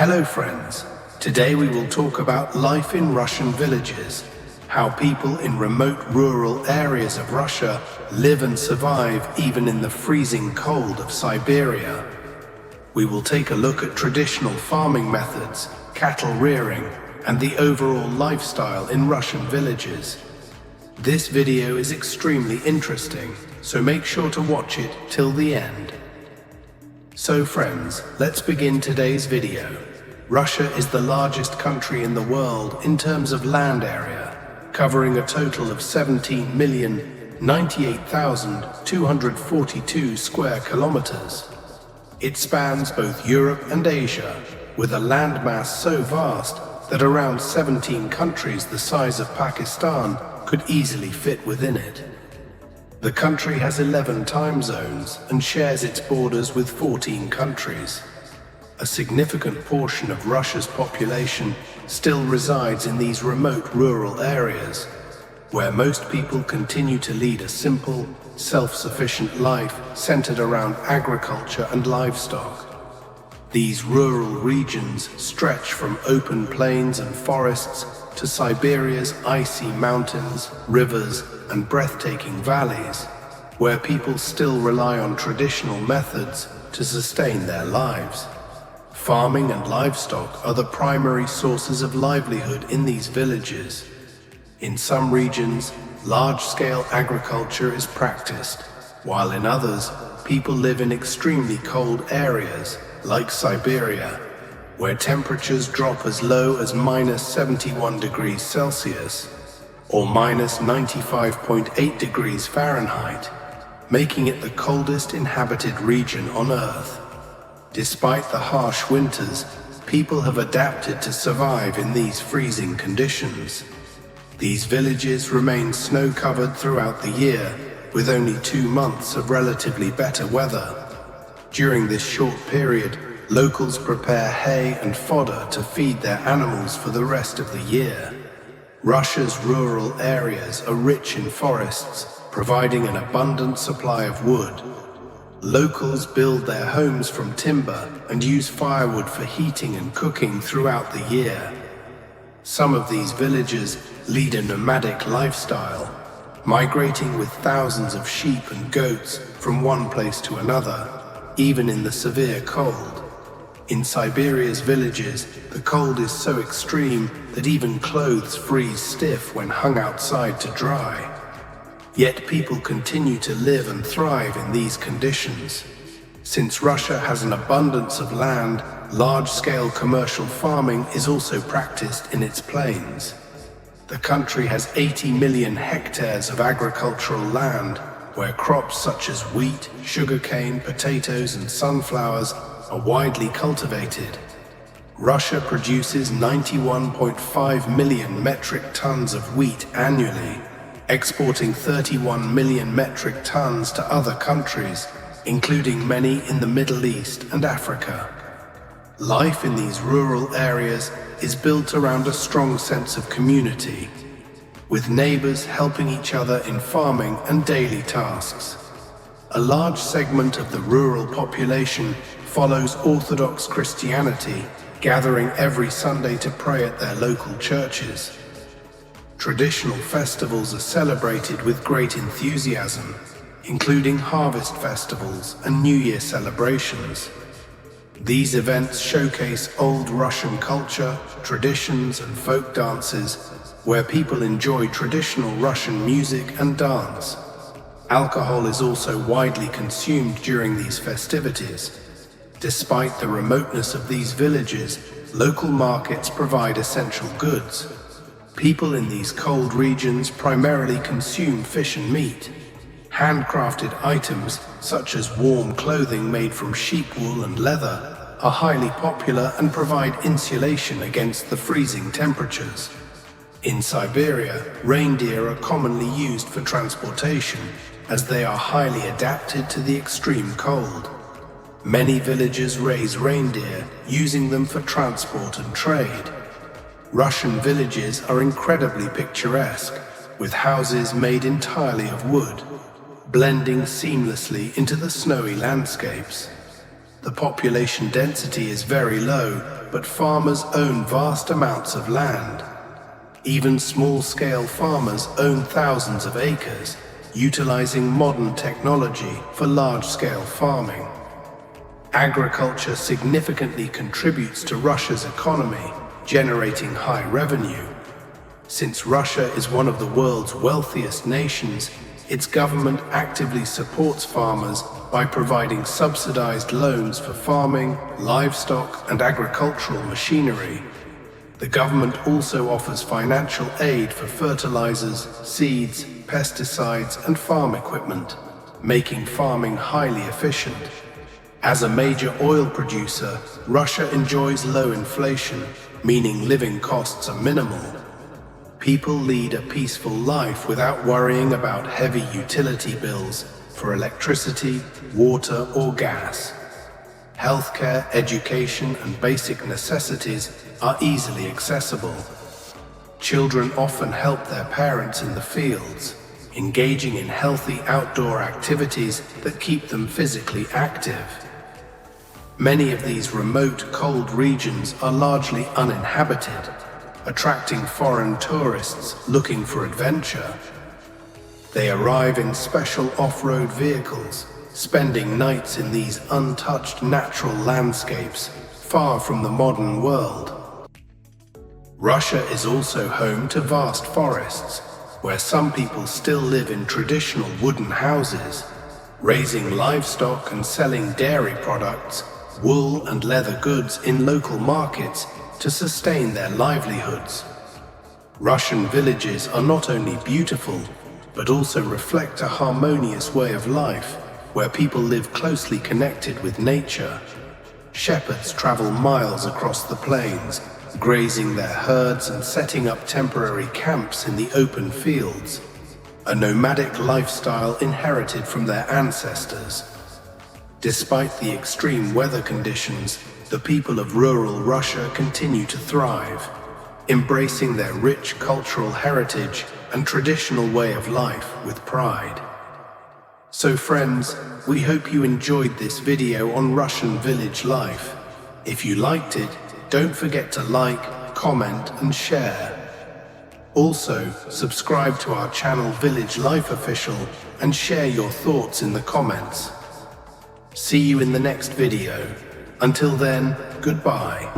Hello friends, today we will talk about life in Russian villages, how people in remote rural areas of Russia live and survive even in the freezing cold of Siberia. We will take a look at traditional farming methods, cattle rearing, and the overall lifestyle in Russian villages. This video is extremely interesting, so make sure to watch it till the end. So friends, let's begin today's video. Russia is the largest country in the world in terms of land area, covering a total of 17,098,242 square kilometers. It spans both Europe and Asia, with a landmass so vast that around 17 countries the size of Pakistan could easily fit within it. The country has 11 time zones and shares its borders with 14 countries. A significant portion of Russia's population still resides in these remote rural areas, where most people continue to lead a simple, self-sufficient life centered around agriculture and livestock. These rural regions stretch from open plains and forests to Siberia's icy mountains, rivers, and breathtaking valleys, where people still rely on traditional methods to sustain their lives. Farming and livestock are the primary sources of livelihood in these villages. In some regions, large-scale agriculture is practiced, while in others, people live in extremely cold areas, like Siberia, where temperatures drop as low as -71 degrees Celsius or -95.8 degrees Fahrenheit, making it the coldest inhabited region on Earth. Despite the harsh winters, people have adapted to survive in these freezing conditions. These villages remain snow-covered throughout the year, with only 2 months of relatively better weather. During this short period, locals prepare hay and fodder to feed their animals for the rest of the year. Russia's rural areas are rich in forests, providing an abundant supply of wood. Locals build their homes from timber and use firewood for heating and cooking throughout the year. Some of these villages lead a nomadic lifestyle, migrating with thousands of sheep and goats from one place to another, even in the severe cold. In Siberia's villages, the cold is so extreme that even clothes freeze stiff when hung outside to dry. Yet people continue to live and thrive in these conditions. Since Russia has an abundance of land, large-scale commercial farming is also practiced in its plains. The country has 80 million hectares of agricultural land, where crops such as wheat, sugarcane, potatoes, and sunflowers are widely cultivated. Russia produces 91.5 million metric tons of wheat annually, exporting 31 million metric tons to other countries, including many in the Middle East and Africa. Life in these rural areas is built around a strong sense of community, with neighbors helping each other in farming and daily tasks. A large segment of the rural population follows Orthodox Christianity, gathering every Sunday to pray at their local churches. Traditional festivals are celebrated with great enthusiasm, including harvest festivals and New Year celebrations. These events showcase old Russian culture, traditions, and folk dances, where people enjoy traditional Russian music and dance. Alcohol is also widely consumed during these festivities. Despite the remoteness of these villages, local markets provide essential goods. People in these cold regions primarily consume fish and meat. Handcrafted items, such as warm clothing made from sheep wool and leather, are highly popular and provide insulation against the freezing temperatures. In Siberia, reindeer are commonly used for transportation, as they are highly adapted to the extreme cold. Many villages raise reindeer, using them for transport and trade. Russian villages are incredibly picturesque, with houses made entirely of wood, blending seamlessly into the snowy landscapes. The population density is very low, but farmers own vast amounts of land. Even small-scale farmers own thousands of acres, utilizing modern technology for large-scale farming. Agriculture significantly contributes to Russia's economy, generating high revenue. Since Russia is one of the world's wealthiest nations, its government actively supports farmers by providing subsidized loans for farming, livestock, and agricultural machinery. The government also offers financial aid for fertilizers, seeds, pesticides, and farm equipment, making farming highly efficient. As a major oil producer, Russia enjoys low inflation, meaning living costs are minimal. People lead a peaceful life without worrying about heavy utility bills for electricity, water, or gas. Healthcare, education, and basic necessities are easily accessible. Children often help their parents in the fields, engaging in healthy outdoor activities that keep them physically active. Many of these remote, cold regions are largely uninhabited, attracting foreign tourists looking for adventure. They arrive in special off-road vehicles, spending nights in these untouched natural landscapes, far from the modern world. Russia is also home to vast forests, where some people still live in traditional wooden houses, raising livestock and selling dairy products, wool and leather goods in local markets to sustain their livelihoods. Russian villages are not only beautiful, but also reflect a harmonious way of life, where people live closely connected with nature. Shepherds travel miles across the plains, grazing their herds and setting up temporary camps in the open fields, a nomadic lifestyle inherited from their ancestors. Despite the extreme weather conditions, the people of rural Russia continue to thrive, embracing their rich cultural heritage and traditional way of life with pride. So friends, we hope you enjoyed this video on Russian village life. If you liked it, don't forget to like, comment, and share. Also, subscribe to our channel Village Life Official and share your thoughts in the comments. See you in the next video. Until then, goodbye.